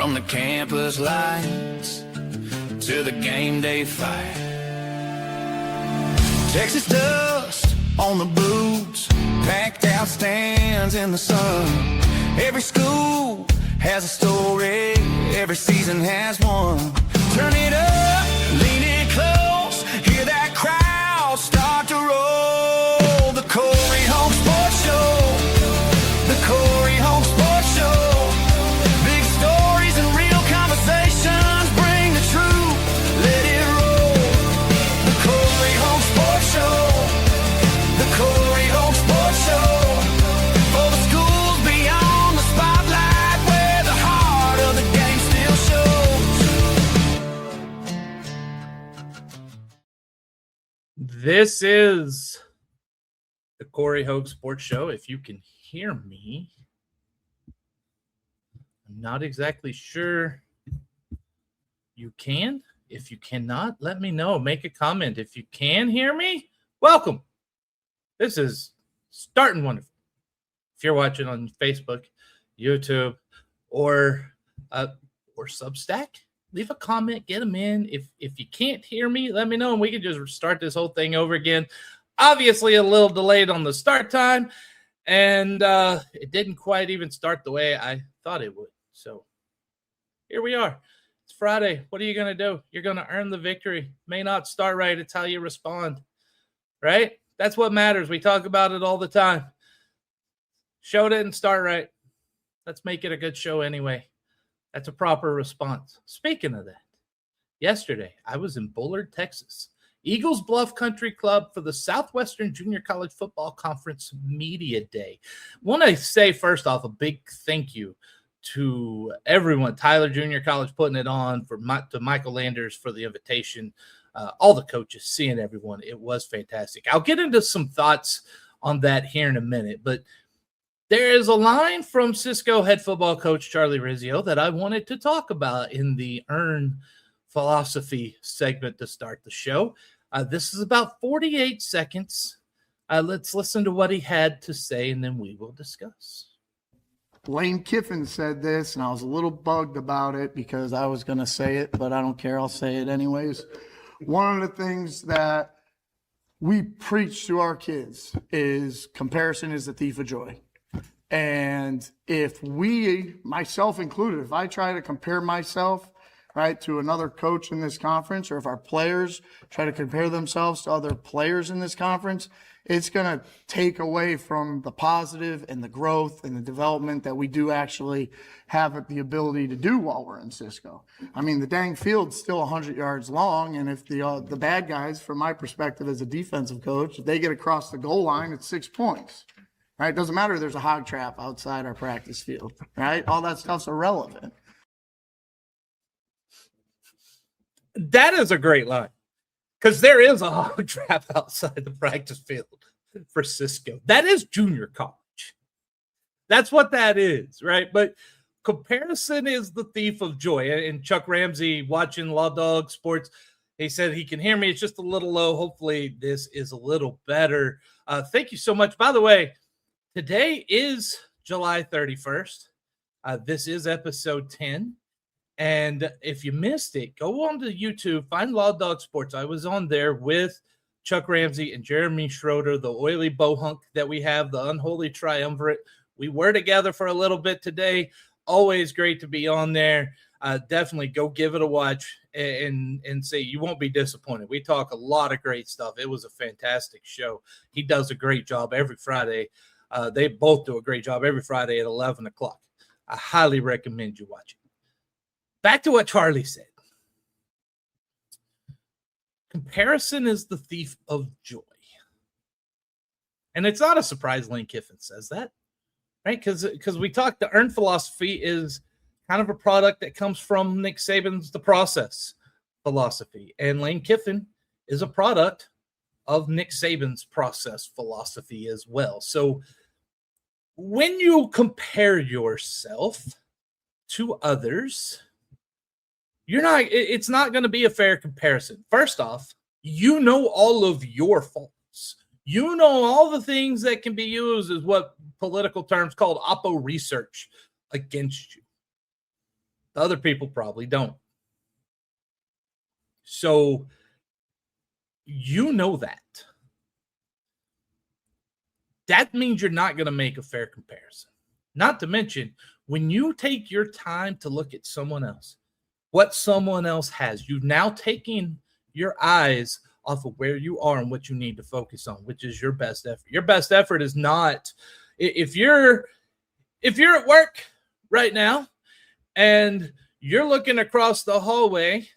From the campus lights to the game day fight, Texas dust on the boots, packed out stands in the sun. Every school has a story, every season has one. Turn it up, lean in close, hear that crowd start to roll. The Cory Hogue Sports Show, the Cory Hogue Sports Show. Big stories and real conversations, bring the truth, let it roll. The Cory Hogue Sports Show, the Cory Hogue Sports Show. For the schools beyond the spotlight, where the heart of the game still shows. This is the Cory Hogue Sports Show. If you can hear me, I'm not exactly sure you can. If you cannot, let me know. Make a comment. If you can hear me, welcome. This is starting wonderful. If you're watching on Facebook, YouTube, or Substack, leave a comment, get them in. If you can't hear me, let me know, and we can just start this whole thing over again. Obviously, a little delayed on the start time, and it didn't quite even start the way I thought it would. So here we are. It's Friday. What are you going to do? You're going to earn the victory. May not start right. It's how you respond, right? That's what matters. We talk about it all the time. Show didn't start right. Let's make it a good show anyway. That's a proper response. Speaking of that, yesterday I was in Bullard, Texas, Eagles Bluff Country Club for the Southwestern Junior College Football Conference Media Day. Want to say first off a big thank you to everyone. Tyler Junior College putting it on, to Michael Landers for the invitation, all the coaches, seeing everyone. It was fantastic. I'll get into some thoughts on that here in a minute, but there is a line from Cisco head football coach Charlie Rizzio that I wanted to talk about in the Earn Philosophy segment to start the show. This is about 48 seconds. Let's listen to what he had to say, and then we will discuss. Lane Kiffin said this, and I was a little bugged about it because I was going to say it, but I don't care. I'll say it anyways. One of the things that we preach to our kids is comparison is the thief of joy. And if we, myself included, if I try to compare myself, right, to another coach in this conference, or if our players try to compare themselves to other players in this conference, it's going to take away from the positive and the growth and the development that we do actually have the ability to do while we're in Cisco. I mean, the dang field's still 100 yards long, and if the bad guys, from my perspective as a defensive coach, if they get across the goal line, it's 6 points. Right? It doesn't matter if there's a hog trap outside our practice field, right? All that stuff's irrelevant. That is a great line, because there is a hog trap outside the practice field for Cisco. That is junior college. That's what that is, right? But comparison is the thief of joy. And Chuck Ramsey, watching Law Dog Sports, he said he can hear me. It's just a little low. Hopefully this is a little better. Thank you so much. By the way, today is July 31st. This is episode 10. And if you missed it, go on to YouTube, find Law Dog Sports. I was on there with Chuck Ramsey and Jeremy Schroeder, the oily bohunk that we have, the unholy triumvirate. We were together for a little bit today. Always great to be on there. Definitely go give it a watch and say you won't be disappointed. We talk a lot of great stuff. It was a fantastic show. He does a great job every Friday. They both do a great job every Friday at 11 o'clock. I highly recommend you watch it. Back to what Charlie said. Comparison is the thief of joy. And it's not a surprise Lane Kiffin says that, right? Because we talked, the Earn Philosophy is kind of a product that comes from Nick Saban's The Process philosophy. And Lane Kiffin is a product of Nick Saban's process philosophy as well. So when you compare yourself to others, it's not going to be a fair comparison. First off, you know all of your faults. You know all the things that can be used as what political terms called oppo research against you. The other people probably don't. So you know that. That means you're not going to make a fair comparison. Not to mention, when you take your time to look at someone else, what someone else has, you've now taken your eyes off of where you are and what you need to focus on, which is your best effort. Your best effort is not, if you're at work right now and you're looking across the hallway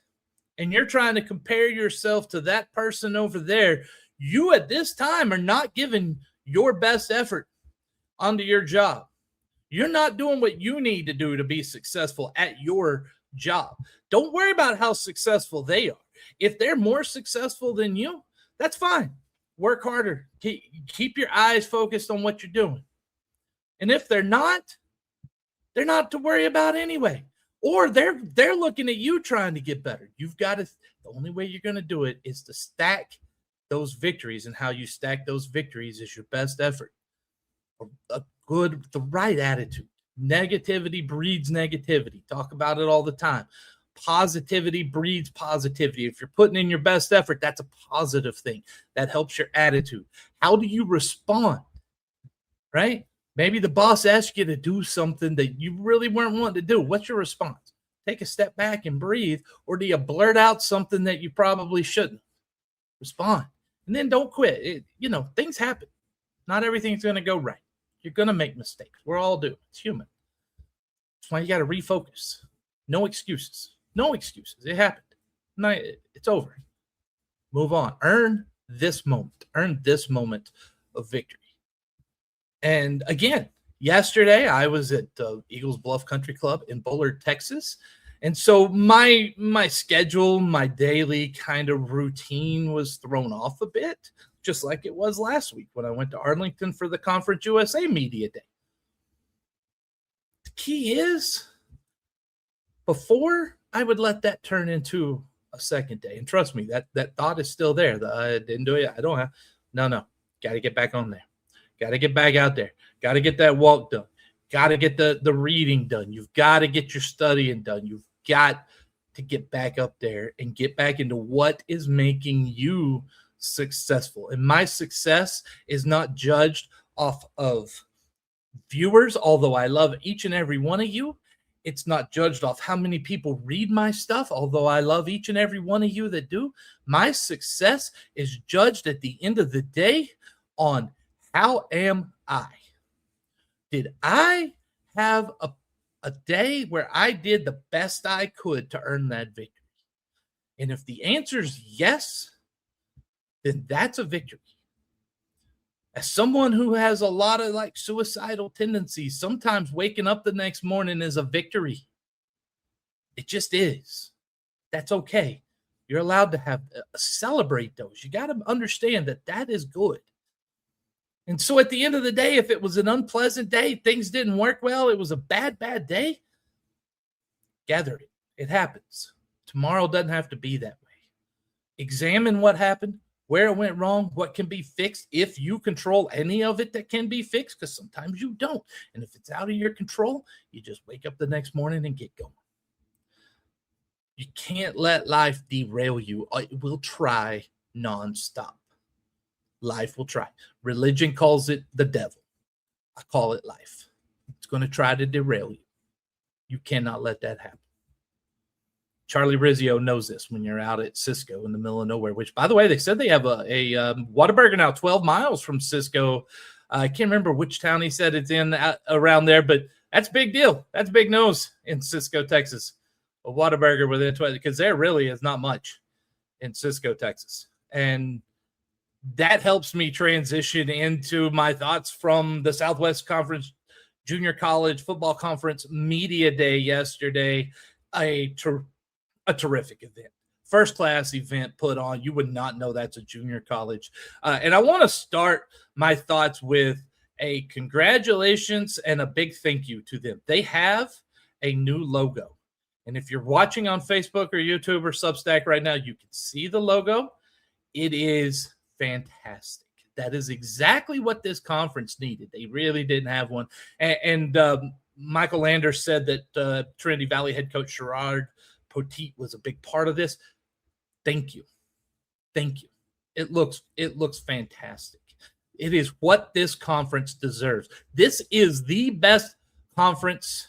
and you're trying to compare yourself to that person over there, you at this time are not giving your best effort onto your job. You're not doing what you need to do to be successful at your job. Don't worry about how successful they are. If they're more successful than you, that's fine. Work harder. Keep your eyes focused on what you're doing. And if they're not to worry about anyway. Or they're looking at you trying to get better. You've got to, the only way you're going to do it is to stack those victories, and how you stack those victories is your best effort. The right attitude. Negativity breeds negativity. Talk about it all the time. Positivity breeds positivity. If you're putting in your best effort, that's a positive thing. That helps your attitude. How do you respond? Right? Maybe the boss asked you to do something that you really weren't wanting to do. What's your response? Take a step back and breathe, or do you blurt out something that you probably shouldn't? Respond. And then don't quit. Things happen. Not everything's going to go right. You're going to make mistakes. We're all do. It's human. That's why you got to refocus. No excuses. No excuses. It happened. It's over. Move on. Earn this moment. Earn this moment of victory. And again, yesterday I was at Eagles Bluff Country Club in Bullard, Texas. And so my schedule, my daily kind of routine was thrown off a bit, just like it was last week when I went to Arlington for the Conference USA Media Day. The key is, before I would let that turn into a second day, and trust me, that thought is still there. I didn't do it. I don't have. No. Got to get back on there. Got to get back out there. Got to get that walk done. Got to get the reading done. You've got to get your studying done. You've got to get back up there and get back into what is making you successful. And my success is not judged off of viewers, although I love each and every one of you. It's not judged off how many people read my stuff, although I love each and every one of you that do. My success is judged at the end of the day on how am I? Did I have a day where I did the best I could to earn that victory? And if the answer is yes, then that's a victory. As someone who has a lot of suicidal tendencies, sometimes waking up the next morning is a victory. It just is. That's okay. You're allowed to celebrate those. You got to understand that is good. And so at the end of the day, if it was an unpleasant day, things didn't work well, it was a bad day, gather it. It happens. Tomorrow doesn't have to be that way. Examine what happened, where it went wrong, what can be fixed, if you control any of it that can be fixed, because sometimes you don't. And if it's out of your control, you just wake up the next morning and get going. You can't let life derail you. It will try nonstop. Life will try. Religion calls it the devil. I call it life. It's going to try to derail you. You cannot let that happen. Charlie Rizzio knows this when you're out at Cisco in the middle of nowhere, which, by the way, they said they have a Whataburger now 12 miles from Cisco. I can't remember which town he said it's in around there, but that's a big deal. That's big news in Cisco, Texas. A Whataburger within 12, because there really is not much in Cisco, Texas. And that helps me transition into my thoughts from the Southwest Conference Junior College Football Conference Media Day yesterday. A terrific event. First-class event put on. You would not know that's a junior college. And I want to start my thoughts with a congratulations and a big thank you to them. They have a new logo. And if you're watching on Facebook or YouTube or Substack right now, you can see the logo. It is fantastic. That is exactly what this conference needed. They really didn't have one. And Michael Landers said that Trinity Valley head coach Gerard Poteet was a big part of this. Thank you. Thank you. It looks fantastic. It is what this conference deserves. This is the best conference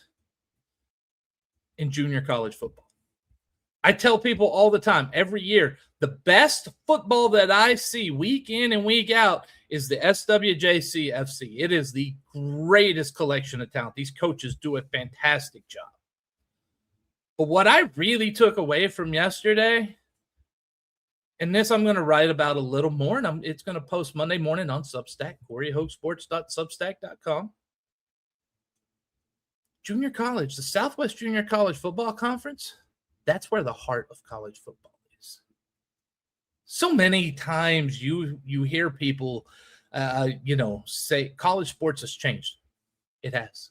in junior college football. I tell people all the time, every year, the best football that I see week in and week out is the SWJCFC. It is the greatest collection of talent. These coaches do a fantastic job. But what I really took away from yesterday, and this I'm going to write about a little more, and it's going to post Monday morning on Substack, CoryHogueSports.substack.com. Junior college, the Southwest Junior College Football Conference, that's where the heart of college football is. So many times you hear people, say college sports has changed. It has.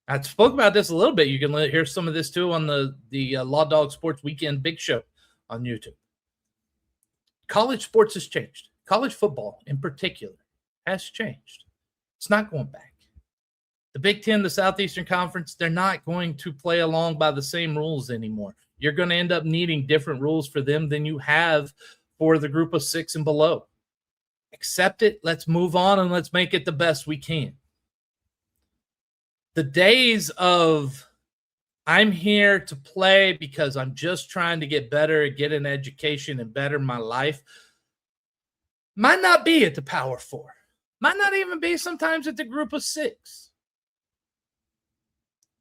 I spoke about this a little bit. You can hear some of this too on the Law Dog Sports Weekend Big Show on YouTube. College sports has changed. College football in particular has changed. It's not going back. The Big Ten, the Southeastern Conference, they're not going to play along by the same rules anymore. You're going to end up needing different rules for them than you have for the group of 6 and below. Accept it. Let's move on and let's make it the best we can. The days of I'm here to play because I'm just trying to get better, get an education, and better my life might not be at the Power 4. Might not even be sometimes at the group of 6.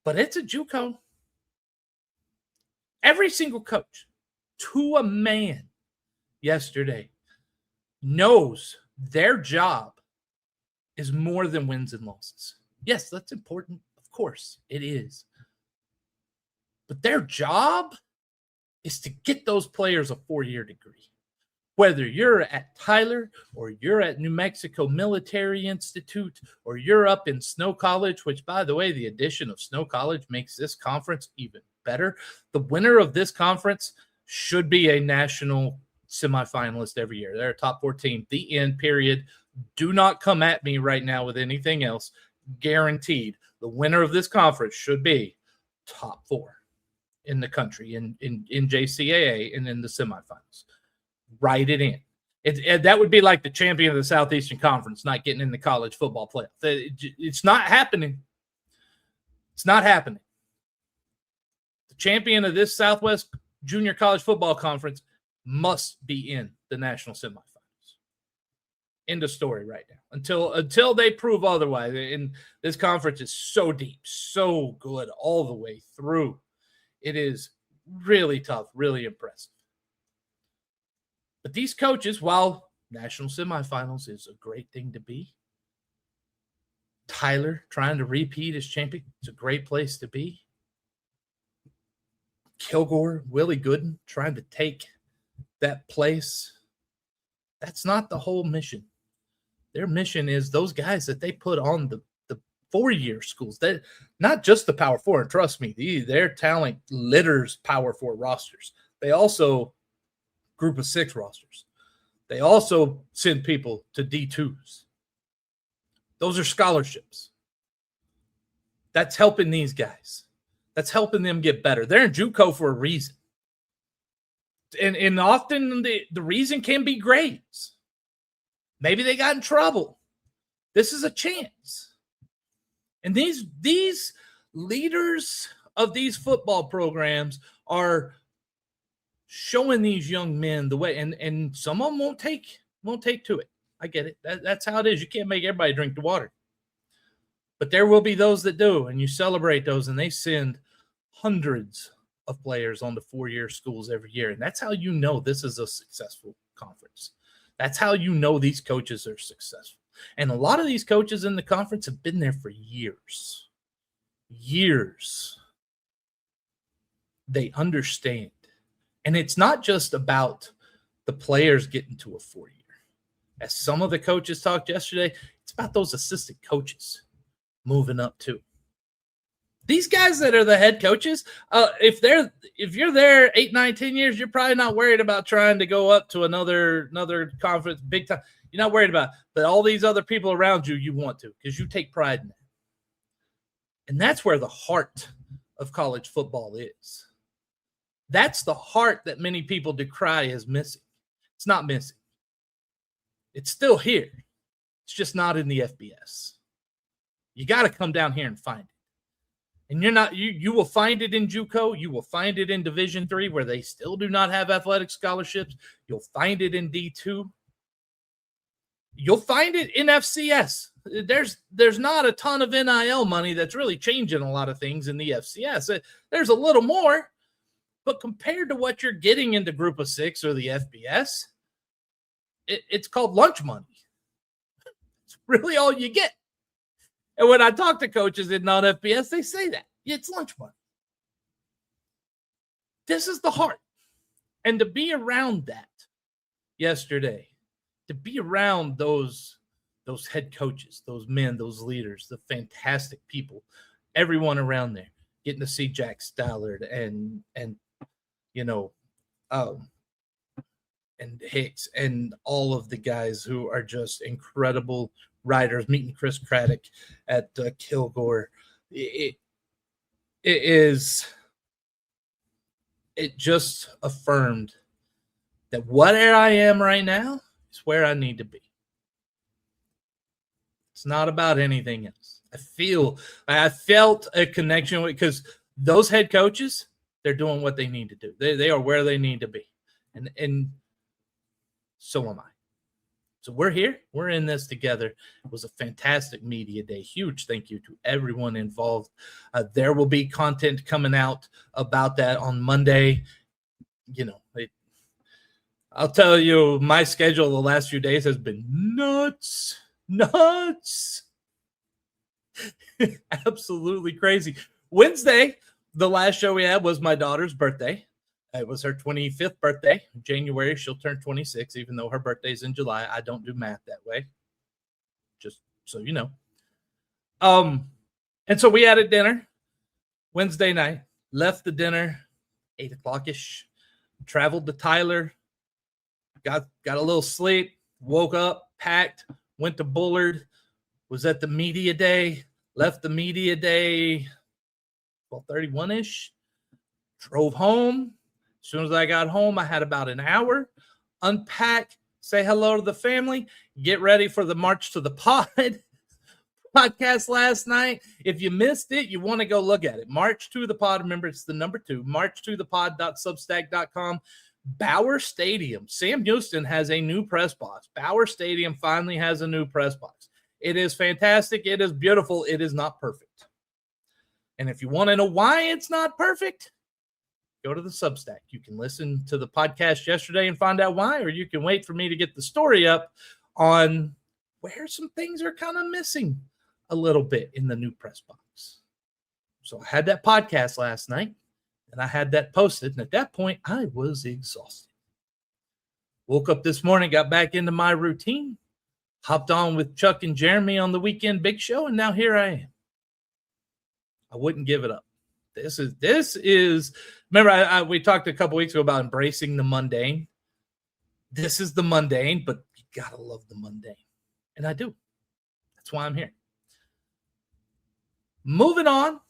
But it's a JUCO. Every single coach, to a man yesterday, knows their job is more than wins and losses. Yes, that's important. Of course, it is. But their job is to get those players a 4-year degree. Whether you're at Tyler or you're at New Mexico Military Institute or you're up in Snow College, which, by the way, the addition of Snow College makes this conference even better. The winner of this conference should be a national semifinalist every year. They're a top 4 team. The end, period. Do not come at me right now with anything else. Guaranteed. The winner of this conference should be top 4 in the country in JCAA and in the semifinals. Write it in. That would be like the champion of the Southeastern Conference not getting in the college football playoff. It's not happening. It's not happening. The champion of this Southwest Junior College Football Conference must be in the national semifinals. End of story right now. Until they prove otherwise. And this conference is so deep, so good all the way through. It is really tough, really impressive. But these coaches, while national semifinals is a great thing to be, Tyler trying to repeat as champion, it's a great place to be. Kilgore, Willie Gooden trying to take that place. That's not the whole mission. Their mission is those guys that they put on the 4-year schools. That not just the Power 4, and trust me, their talent litters Power 4 rosters. They also group of 6 rosters. They also send people to D2s. Those are scholarships. That's helping these guys. That's helping them get better. They're in JUCO for a reason. And often the reason can be grades. Maybe they got in trouble. This is a chance. And these leaders of these football programs are showing these young men the way, and some of them won't take to it. I get it. That's how it is. You can't make everybody drink the water. But there will be those that do, and you celebrate those, and they send hundreds of players on to 4-year schools every year. And that's how you know this is a successful conference. That's how you know these coaches are successful. And a lot of these coaches in the conference have been there for years. Years. They understand. And it's not just about the players getting to a 4-year. As some of the coaches talked yesterday, it's about those assistant coaches moving up too. These guys that are the head coaches, if you're there 8, 9, 10 years, you're probably not worried about trying to go up to another conference big time. You're not worried about it. But all these other people around you, you want to, because you take pride in that. And that's where the heart of college football is. That's the heart that many people decry is missing. It's not missing. It's still here. It's just not in the FBS. You got to come down here and find it. And you will find it in JUCO. You will find it in Division III, where they still do not have athletic scholarships. You'll find it in D2. You'll find it in FCS. There's not a ton of NIL money that's really changing a lot of things in the FCS. There's a little more, but compared to what you're getting in the Group of Six or the FBS, it's called lunch money. It's really all you get. And when I talk to coaches in non-FBS, they say that. It's lunch money. This is the heart. And to be around that yesterday, to be around those head coaches, those men, those leaders, the fantastic people, everyone around there, getting to see Jack Stallard and Hicks and all of the guys who are just incredible writers, meeting Chris Craddock at Kilgore. It just affirmed that where I am right now is where I need to be. It's not about anything else. I felt a connection with, because those head coaches, they're doing what they need to do. They are where they need to be. And so am I. So we're here. We're in this together. It was a fantastic media day. Huge thank you to everyone involved. There will be content coming out about that on Monday. I'll tell you, my schedule the last few days has been nuts. Absolutely crazy. Wednesday, the last show we had was my daughter's birthday. It was her 25th birthday. In January, she'll turn 26, even though her birthday's in July. I don't do math that way, just so you know. And so we had a dinner Wednesday night, left the dinner 8 o'clock-ish, traveled to Tyler, got a little sleep, woke up, packed, went to Bullard, was at the media day, left the media day 12:31-ish, drove home. As soon as I got home, I had about an hour, unpack, say hello to the family, get ready for the March to the Pod podcast last night. If you missed it, you want to go look at it. March to the Pod. Remember, it's the number 2, marchtothepod.substack.com. Bauer Stadium. Sam Houston has a new press box. Bauer Stadium finally has a new press box. It is fantastic. It is beautiful. It is not perfect. And if you want to know why it's not perfect, go to the Substack. You can listen to the podcast yesterday and find out why, or you can wait for me to get the story up on where some things are kind of missing a little bit in the new press box. So I had that podcast last night, and I had that posted, and at that point, I was exhausted. Woke up this morning, got back into my routine, hopped on with Chuck and Jeremy on the Weekend Big Show, and now here I am. I wouldn't give it up. This is. Remember, we talked a couple weeks ago about embracing the mundane. This is the mundane, but you gotta love the mundane, and I do. That's why I'm here. Moving on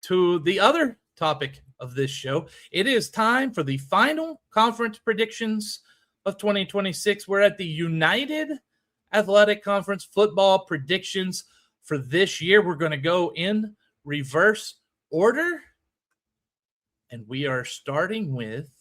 to the other topic of this show, it is time for the final conference predictions of 2026. We're at the United Athletic Conference football predictions for this year. We're going to go in reverse order. And we are starting with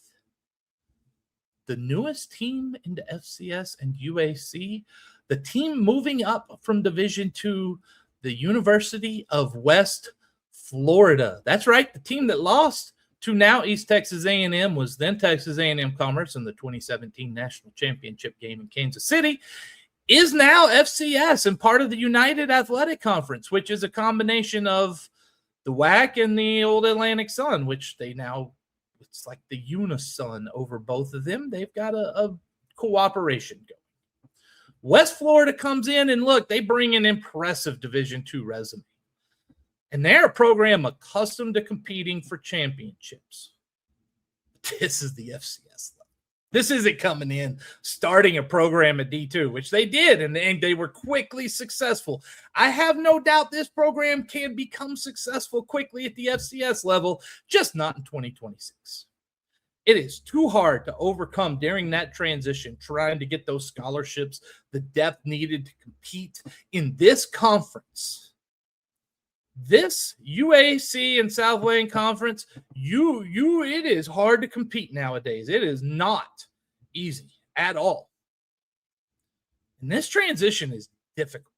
the newest team in the FCS and UAC, the team moving up from Division II, the University of West Florida. That's right. The team that lost to now East Texas A&M was then Texas A&M Commerce in the 2017 National Championship game in Kansas City, is now FCS and part of the United Athletic Conference, which is a combination of the WAC and the old Atlantic Sun, which they now, it's like the unison over both of them. They've got a cooperation going. West Florida comes in, and look, they bring an impressive Division II resume. And they're a program accustomed to competing for championships. This is the FCS level. This isn't coming in, starting a program at D2, which they did, and they were quickly successful. I have no doubt this program can become successful quickly at the FCS level, just not in 2026. It is too hard to overcome during that transition, trying to get those scholarships, the depth needed to compete in this conference. This UAC and South Wayne Conference, it is hard to compete nowadays. It is not easy at all. And this transition is difficult.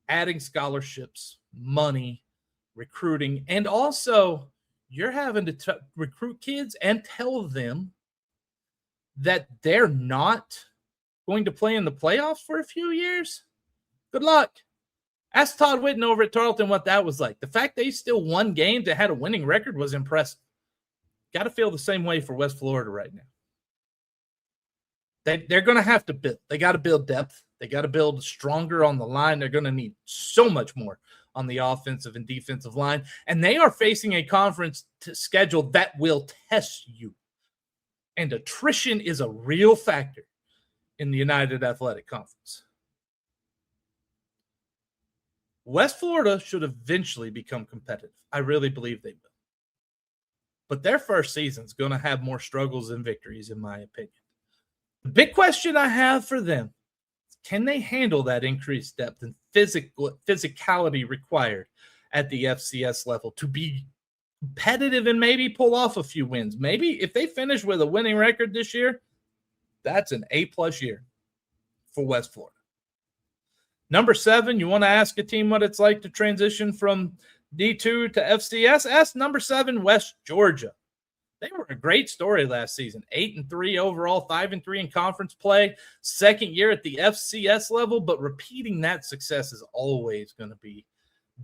Adding scholarships, money, recruiting, and also you're having to recruit kids and tell them that they're not going to play in the playoffs for a few years. Good luck. Ask Todd Whitten over at Tarleton what that was like. The fact they still won games and had a winning record was impressive. Got to feel the same way for West Florida right now. They're going to have to build. They got to build depth. They got to build stronger on the line. They're going to need so much more on the offensive and defensive line. And they are facing a conference schedule that will test you. And attrition is a real factor in the United Athletic Conference. West Florida should eventually become competitive. I really believe they will. But their first season is going to have more struggles than victories, in my opinion. The big question I have for them is, can they handle that increased depth and physicality required at the FCS level to be competitive and maybe pull off a few wins? Maybe if they finish with a winning record this year, that's an A+ year for West Florida. Number 7, you want to ask a team what it's like to transition from D2 to FCS? Ask number 7, West Georgia. They were a great story last season. 8-3 overall, 5-3 in conference play. Second year at the FCS level, but repeating that success is always going to be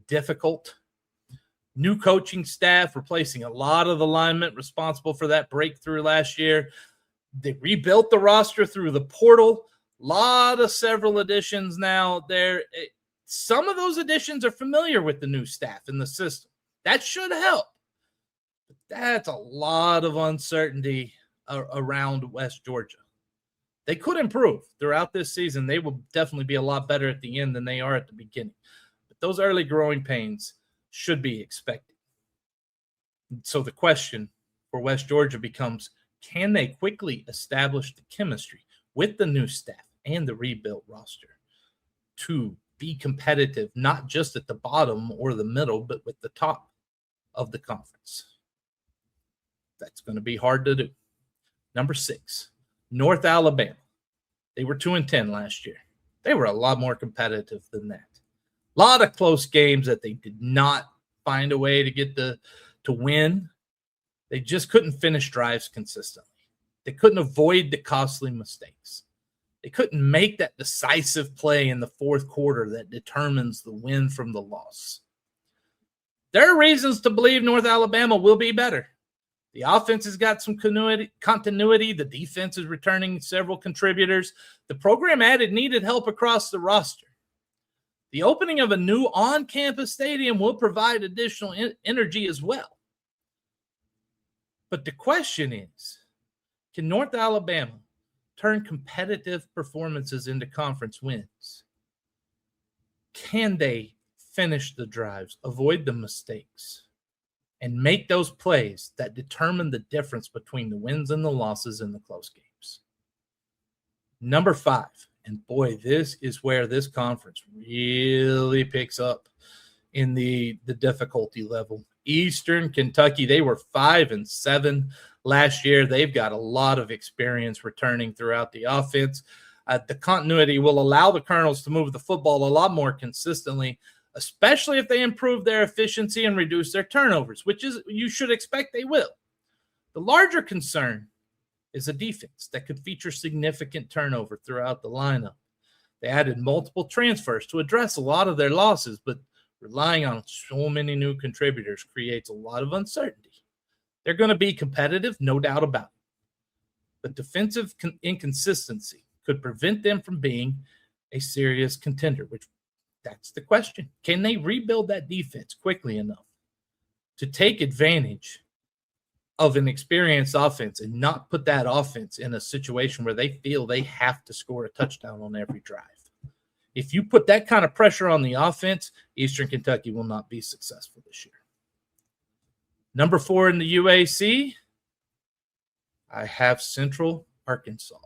difficult. New coaching staff, replacing a lot of the linemen responsible for that breakthrough last year. They rebuilt the roster through the portal. Several additions now there. Some of those additions are familiar with the new staff and the system. That should help. But that's a lot of uncertainty around West Georgia. They could improve throughout this season. They will definitely be a lot better at the end than they are at the beginning. But those early growing pains should be expected. So the question for West Georgia becomes, can they quickly establish the chemistry with the new staff and the rebuilt roster to be competitive, not just at the bottom or the middle, but with the top of the conference? That's going to be hard to do. Number 6, North Alabama. They were 2-10 last year. They were a lot more competitive than that. A lot of close games that they did not find a way to get to win. They just couldn't finish drives consistently. They couldn't avoid the costly mistakes. They couldn't make that decisive play in the fourth quarter that determines the win from the loss. There are reasons to believe North Alabama will be better. The offense has got some continuity. The defense is returning several contributors. The program added needed help across the roster. The opening of a new on-campus stadium will provide additional energy as well. But the question is, can North Alabama turn competitive performances into conference wins? Can they finish the drives, avoid the mistakes, and make those plays that determine the difference between the wins and the losses in the close games? Number 5, and boy, this is where this conference really picks up in the difficulty level. Eastern Kentucky, they were 5-7 last year. They've got a lot of experience returning throughout the offense. The continuity will allow the Colonels to move the football a lot more consistently, especially if they improve their efficiency and reduce their turnovers, which is you should expect they will. The larger concern is a defense that could feature significant turnover throughout the lineup. They added multiple transfers to address a lot of their losses, but relying on so many new contributors creates a lot of uncertainty. They're going to be competitive, no doubt about it. But defensive inconsistency could prevent them from being a serious contender, which that's the question. Can they rebuild that defense quickly enough to take advantage of an experienced offense and not put that offense in a situation where they feel they have to score a touchdown on every drive. If you put that kind of pressure on the offense, Eastern Kentucky will not be successful this year. Number 4 in the UAC, I have Central Arkansas.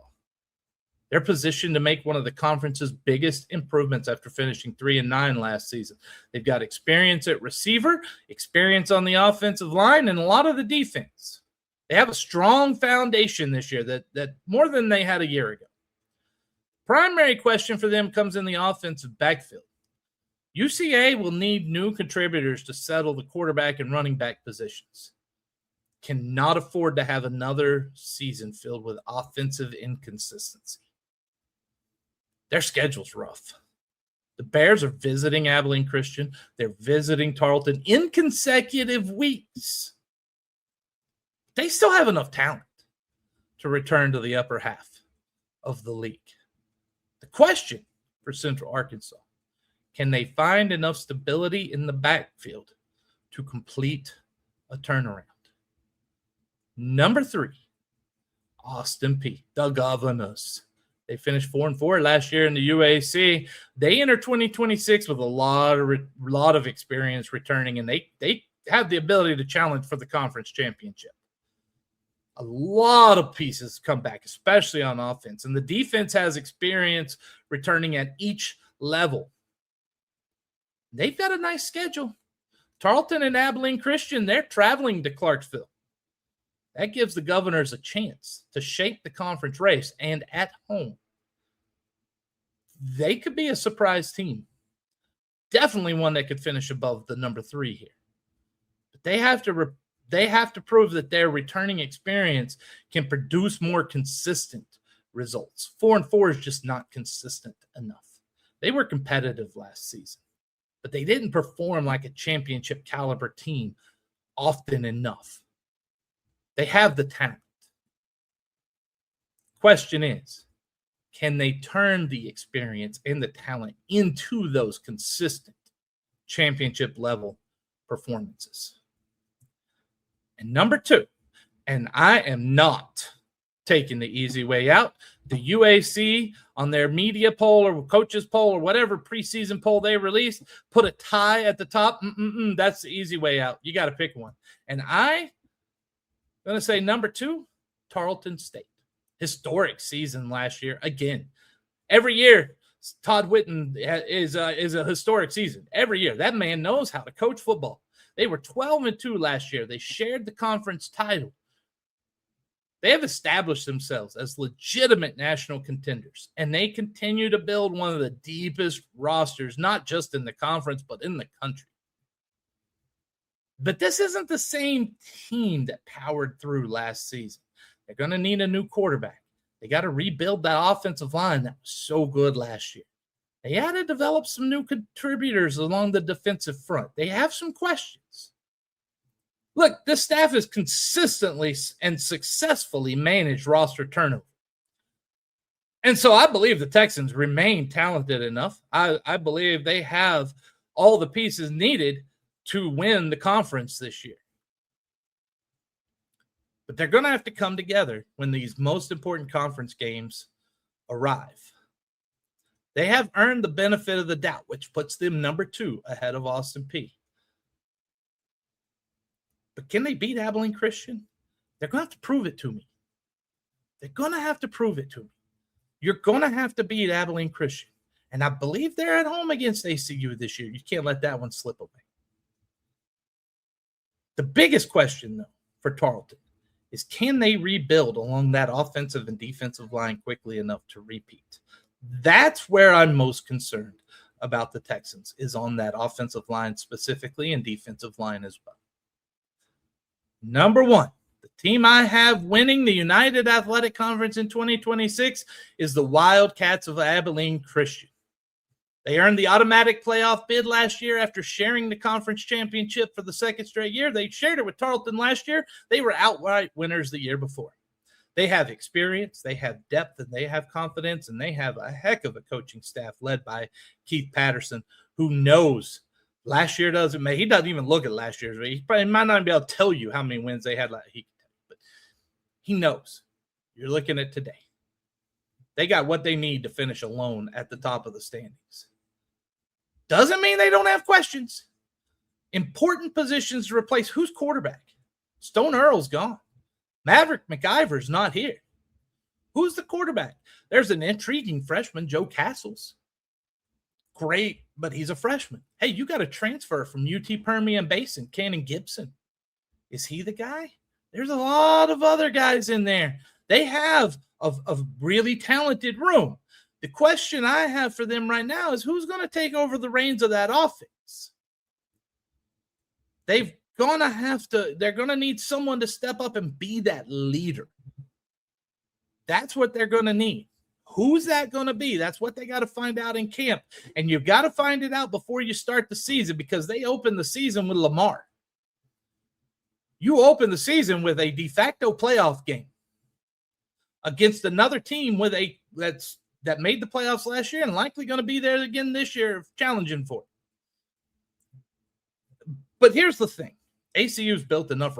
They're positioned to make one of the conference's biggest improvements after finishing 3-9 last season. They've got experience at receiver, experience on the offensive line, and a lot of the defense. They have a strong foundation this year that more than they had a year ago. Primary question for them comes in the offensive backfield. UCA will need new contributors to settle the quarterback and running back positions. Cannot afford to have another season filled with offensive inconsistency. Their schedule's rough. The Bears are visiting Abilene Christian. They're visiting Tarleton in consecutive weeks. They still have enough talent to return to the upper half of the league. The question for Central Arkansas, can they find enough stability in the backfield to complete a turnaround? Number 3, Austin Peay, the Governors. They finished 4-4 last year in the UAC. They enter 2026 with a lot of experience returning, and they have the ability to challenge for the conference championship. A lot of pieces come back, especially on offense, and the defense has experience returning at each level. They've got a nice schedule. Tarleton and Abilene Christian, they're traveling to Clarksville. That gives the Governors a chance to shape the conference race, and at home, they could be a surprise team. Definitely one that could finish above the number 3 here. But they have to prove that their returning experience can produce more consistent results. 4-4 is just not consistent enough. They were competitive last season, but they didn't perform like a championship caliber team often enough. They have the talent. Question is, can they turn the experience and the talent into those consistent championship level performances? And number 2, and I am not taking the easy way out, the UAC on their media poll or coaches poll or whatever preseason poll they released, put a tie at the top. That's the easy way out. You got to pick one. And I'm going to say number 2, Tarleton State. Historic season last year. Again, every year, Todd Whitten is a historic season. Every year. That man knows how to coach football. They were 12-2 last year. They shared the conference title. They have established themselves as legitimate national contenders, and they continue to build one of the deepest rosters, not just in the conference, but in the country. But this isn't the same team that powered through last season. They're going to need a new quarterback. They got to rebuild that offensive line that was so good last year. They had to develop some new contributors along the defensive front. They have some questions. Look, this staff has consistently and successfully managed roster turnover. And so I believe the Texans remain talented enough. I believe they have all the pieces needed to win the conference this year. But they're going to have to come together when these most important conference games arrive. They have earned the benefit of the doubt, which puts them number 2 ahead of Austin Peay. But can they beat Abilene Christian? They're going to have to prove it to me. They're going to have to prove it to me. You're going to have to beat Abilene Christian. And I believe they're at home against ACU this year. You can't let that one slip away. The biggest question, though, for Tarleton is, can they rebuild along that offensive and defensive line quickly enough to repeat? That's where I'm most concerned about the Texans, is on that offensive line specifically and defensive line as well. Number 1, the team I have winning the United Athletic Conference in 2026 is the Wildcats of Abilene Christian. They earned the automatic playoff bid last year after sharing the conference championship for the second straight year. They shared it with Tarleton last year. They were outright winners the year before. They have experience, they have depth, and they have confidence, and they have a heck of a coaching staff led by Keith Patterson, who knows last year he doesn't even look at last year's. He probably might not be able to tell you how many wins they had. He can tell you. He knows. You're looking at today. They got what they need to finish alone at the top of the standings. Doesn't mean they don't have questions. Important positions to replace. Who's quarterback? Stone Earl's gone. Maverick McIver's not here. Who's the quarterback? There's an intriguing freshman, Joe Castles. Great, but he's a freshman. Hey, you got a transfer from UT Permian Basin, Cannon Gibson. Is he the guy? There's a lot of other guys in there. They have a really talented room. The question I have for them right now is who's going to take over the reins of that offense? They're going to need someone to step up and be that leader. That's what they're going to need. Who's that going to be? That's what they got to find out in camp. And you've got to find it out before you start the season because they open the season with Lamar. You open the season with a de facto playoff game against another team that made the playoffs last year and likely going to be there again this year challenging for it. But here's the thing. ACU's built enough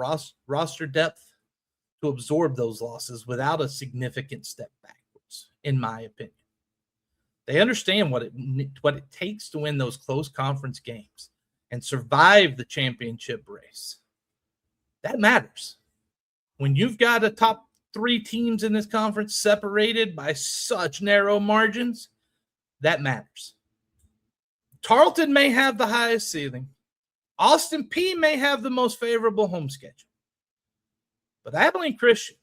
roster depth to absorb those losses without a significant step backwards, in my opinion. They understand what it takes to win those close conference games and survive the championship race. That matters. When you've got a top 3 teams in this conference separated by such narrow margins, that matters. Tarleton may have the highest ceiling. Austin Peay may have the most favorable home schedule. But Abilene Christian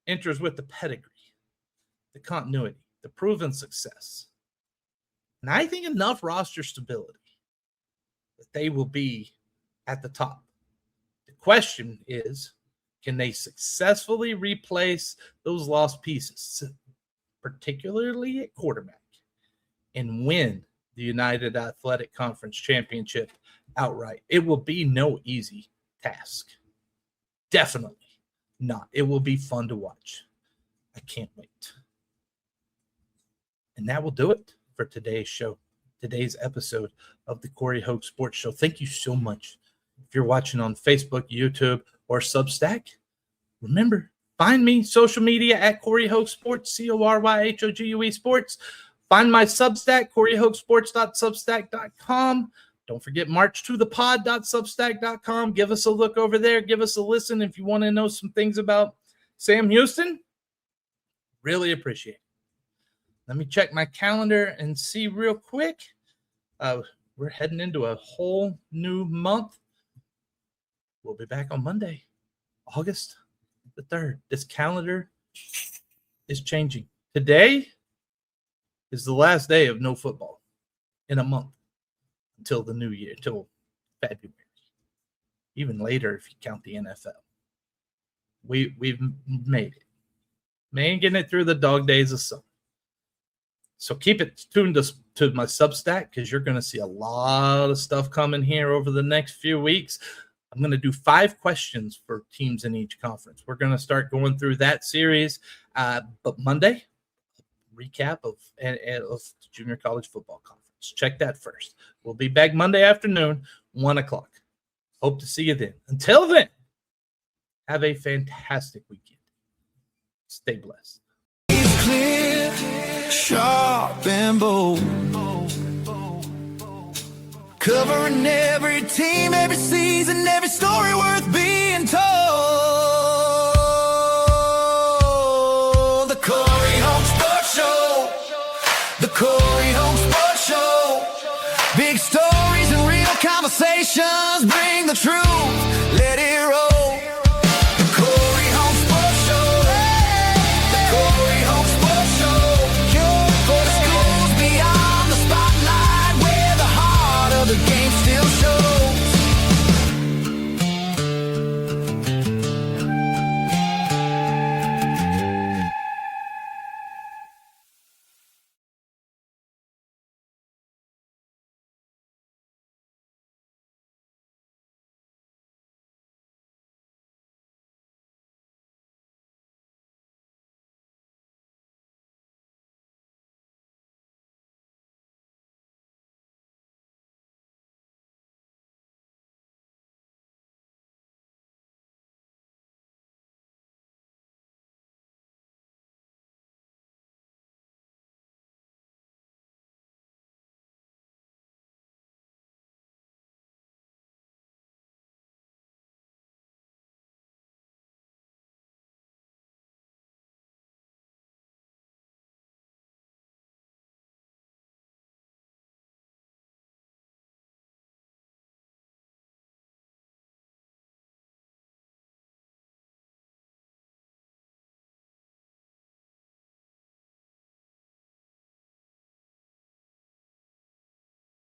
enters with the pedigree, the continuity, the proven success. And I think enough roster stability that they will be at the top. The question is, can they successfully replace those lost pieces, particularly at quarterback, and win the United Athletic Conference Championship outright? It will be no easy task. Definitely not. It will be fun to watch. I can't wait. And that will do it for today's show, today's episode of the Cory Hogue Sports Show. Thank you so much. If you're watching on Facebook, YouTube, or Substack, remember, find me social media at Cory Hogue Sports, CORYHOGUE Sports. Find my Substack, CoryHogueSports.substack.com. Don't forget marchtothepod.substack.com. Give us a look over there. Give us a listen if you want to know some things about Sam Houston. Really appreciate it. Let me check my calendar and see real quick. We're heading into a whole new month. We'll be back on Monday, August the 3rd. This calendar is changing. Today is the last day of no football in a month until the new year, till February. Even later if you count the NFL. We've made it. Making it through the dog days of summer. So keep it tuned to my Substack because you're going to see a lot of stuff coming here over the next few weeks. I'm going to do 5 questions for teams in each conference. We're going to start going through that series. But Monday, recap of the Junior College Football Conference. Check that first. We'll be back Monday afternoon, 1 o'clock. Hope to see you then. Until then, have a fantastic weekend. Stay blessed. Clear, sharp and bold, covering every team, every season, every story worth being told. The Cory Hogue Sports Show, the Cory Hogue Sports Show. Big stories and real conversations bring the truth